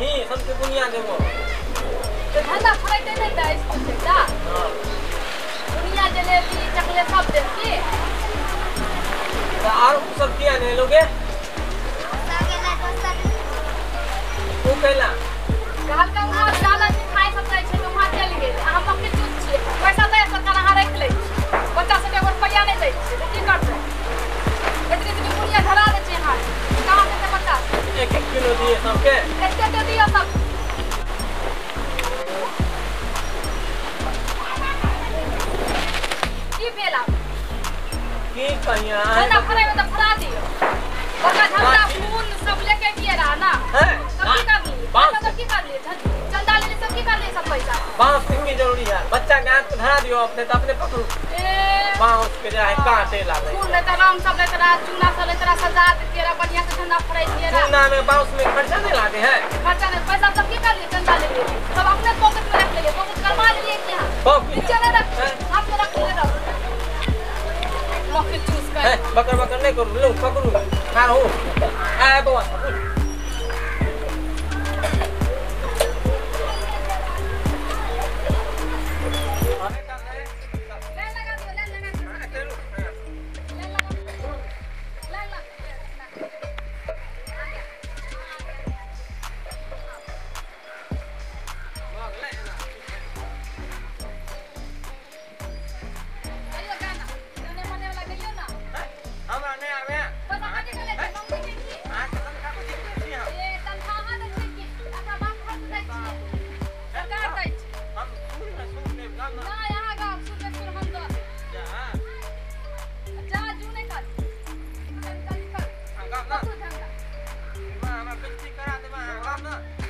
ही सबके बुनिया देबो तो धंधा फराइते नहीं था इसको बेटा दुनिया जलेबी चॉकलेट सब देती तो और सब किया नहीं लोगे तू कहला गाल का उहाँ डाला नहीं खाई सकता है तो वहाँ चल गए हम अपने दूध छिए पैसा दे सरकार यहाँ रख ले बच्चा सब एक रुपया नहीं दे की करते इतनी इतनी दुनिया धरा दे छे यहाँ कहाँ से बच्चा 1-1 किलो दिए सबके ऐसे दे दिया सब की भेला की कहिया धंधा फराई में तो फरा दियो बच्चा धंधा फूल सब लेके दिए रहा ना हैं सब की कर लिए बात सब की कर लिए चंदा ले सब की कर लिए सब पैसा बांस की जरूरी है बच्चा गांठ को धरा दियो अपने तो अपने पकड़ो बांस के जाए काटे लागे फूल ले रंग सब ले तेरा चूना सब ले तेरा सजा के तेरा बढ़िया से धंधा फराई दिए रहा चूना में बांस में खर्चा नहीं लागे है खर्चा नहीं पैसा सब की कर लिए चंदा ले लिए सब अपने पॉकेट में रख लिए पॉकेट करवा लिए क्या नीचे नहीं रख हाथ में रख ले रख मौके चूस कर बकर बकर नहीं करो लो पकड़ो खा हो आ बाबा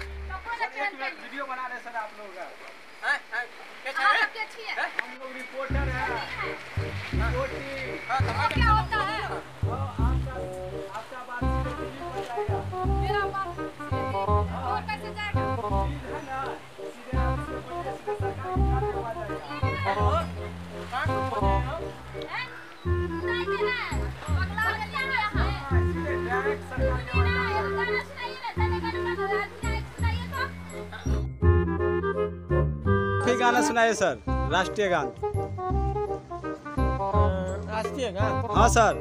वीडियो बना रहे सर आप लोग हम लोग रिपोर्टर हैं क्या होता है आपका बात मेरा बात और कैसे जाएगा सीधे आपसे बोलिए सरकारी खाते में आ जाएगा गाना सुनाइए सर राष्ट्रीय गान राष्ट्रीय गान हाँ सर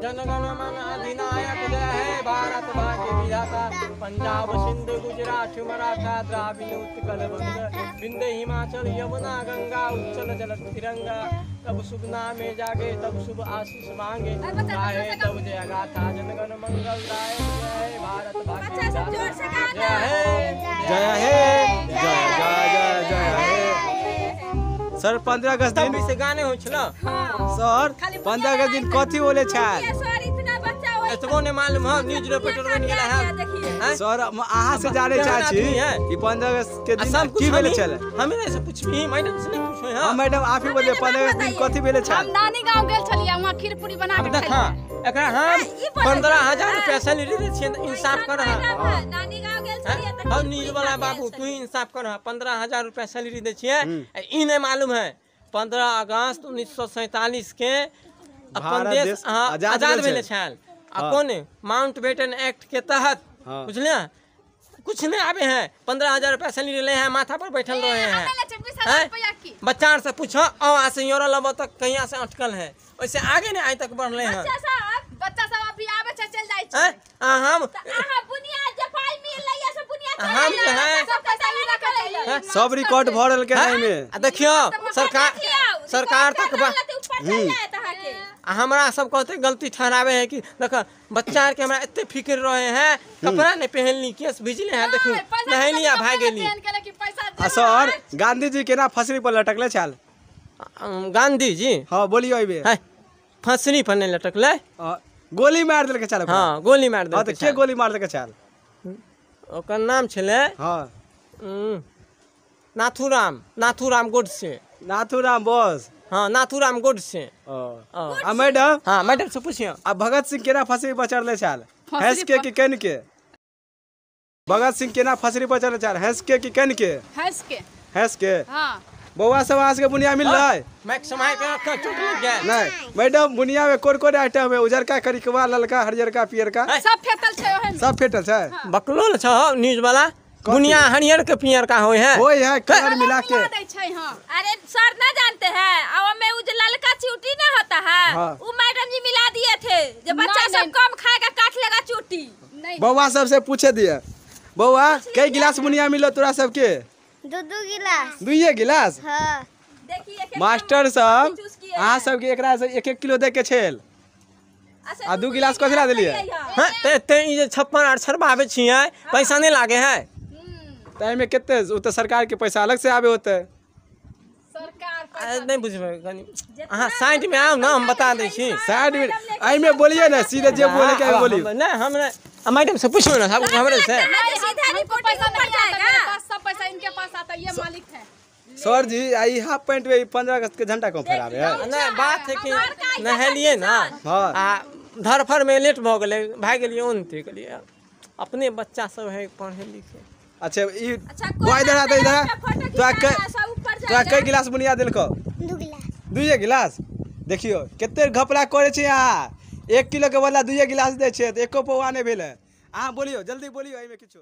जनगण मन अधिनायक जय है भारत भाग्य विधाता पंजाब सिंध गुजरात मराठा द्राविड़ उत्कल बंग विंध्य हिमाचल यमुना गंगा उच्चल जल तिरंगा तब शुभ नामे जागे तब शुभ आशीष मांगे गाए तब जय गाथा जनगण मंगल दायक जय है भारत भाग्य विधाता जय है जय है जय जय जय जय है सर 15 अगस्त दिन से गाने हो छला सर 15 अगस्त दिन कथी बोले छाल एतबो ने मालूम है न्यूज रिपोर्टर बन गेला है सर अहाँ से जाने चाहछी कि 15 अगस्त के दिन की भेले छले हमें से पूछबी मैडम से नहीं पूछो हां मैडम आप ही बोलिए 15 अगस्त दिन कथी भेले छल हम नानी गांव गेल छलिए वहां खीर पूरी बना के देखा एकरा हम 15000 रुपया सैलरी दे छिए इंसाफ कर नानी गांव गेल छलिए त हम न्यूज वाला बाबू तू ही इंसाफ कर 15000 रुपया सैलरी दे छिए ई नहीं मालूम है 15 अगस्त 1947 के अपन देश आजाद भेले छल आ कौन माउंटबेटन एक्ट के तहत बुझलिए कुछ नहीं आवे हैं 15000 रुपया सैलरी ले हैं माथा पर बैठल रहे हैं बच्चा से पूछो आ से योरा लब तक कहिया से अटकल है वैसे आगे नहीं आज तक बढ़ले हैं बच्चा सब अभी आवे चल जाय छै हम बुनिया जफाई मिल लइया सब बुनिया हम जो है सब पैसा भी रखल सब रिकॉर्ड भरल के नहीं में देखियो सरकार तक हमरा सब कहते गलती ठहरावे है कि देख बच्चा के हमरा इतने फिक्र रहे हैं कपड़ा नहीं पहनली केस भिजले हैं देखो नहलिया भाग गेली सर गांधी जी केना फसरी पर लटकले छल गांधी जी हां बोलियो इबे फसरी पर नहीं लटकले गोली मार देलके छल हां गोली मार देलके हां तो के गोली मार देलके छल ओकर नाम छले हां नाथूराम नाथूराम बोस हाँ नाथूराम गोडसे मैडम हाँ मैडम से पूछियो अब भगत सिंह केना फसरी बचरले छल हंस के कि केन के भगत सिंह केना फसरी बचरले छल हंस के कि केन के हंस के हां बउवा सब आज के बुनिया मिल रहा है मैक समय पे रखा टूट गया नहीं मैडम बुनिया में कोन आइटम है उजरका करिकवा ललका हरियरका पियरका सब फेटल छै ओहन सब फेटल छै बकलो छ न्यूज वाला बुनिया हरियर के पियर का होय है कलर मिला के। अरे सर ना जानते हैं, अब में वो जो ललका चूटी ना होता है, वो मैडम जी मिला दिए थे, जो बच्चा सब कम खाएगा काट लेगा चूटी। बउआ सबसे पूछे दिए, बउआ कई गिलास बुनिया मिलो तोरा सबके? 2 गिलास। 2 गिलास? हाँ। देखिए मास्टर सब अहाँ सबके एकरा से 1-1 किलो दे के छेल आ 2 गिलास कथी देलिए? हां ते ई जे 56 अक्षर बाबे छियै पैसा नहीं लागे है ताई में कितने उ तो सरकार के पैसा अलग से आवे होते। सरकार नहीं बुझबे कनी हां साइड में आओ ना हम बता दै छी। साइड में आई में बोलिए ना, सीधे जे बोले के बोलिए। नहीं हम मैडम से पूछो ना, सब हमरे से सीधा रिपोर्ट पैसा पड़ जाएगा, सब पैसा इनके पास आता है, ये मालिक है। सर जी आई हाफ पैंट में 15 अगस्त के झंडा क्यों फहरावे है? नहीं बात है कि नहलिए ना हां आ धरफर में लेट भ गेले भाग गेलिए उनते के लिए अपने बच्चा सब है पढ़े लिखे। अच्छा ई वो इधर आता इधर तो कई गिलास बुनिया देलको? 2 गिलास। 2 गिलास? देखियो केते घपला करे छै यहाँ, 1 किलो के बदला 2 गिलास दे छै, तो एको पौआ नहीं भेले। अहाँ बोलियो जल्दी बोलियो, एहि में किछो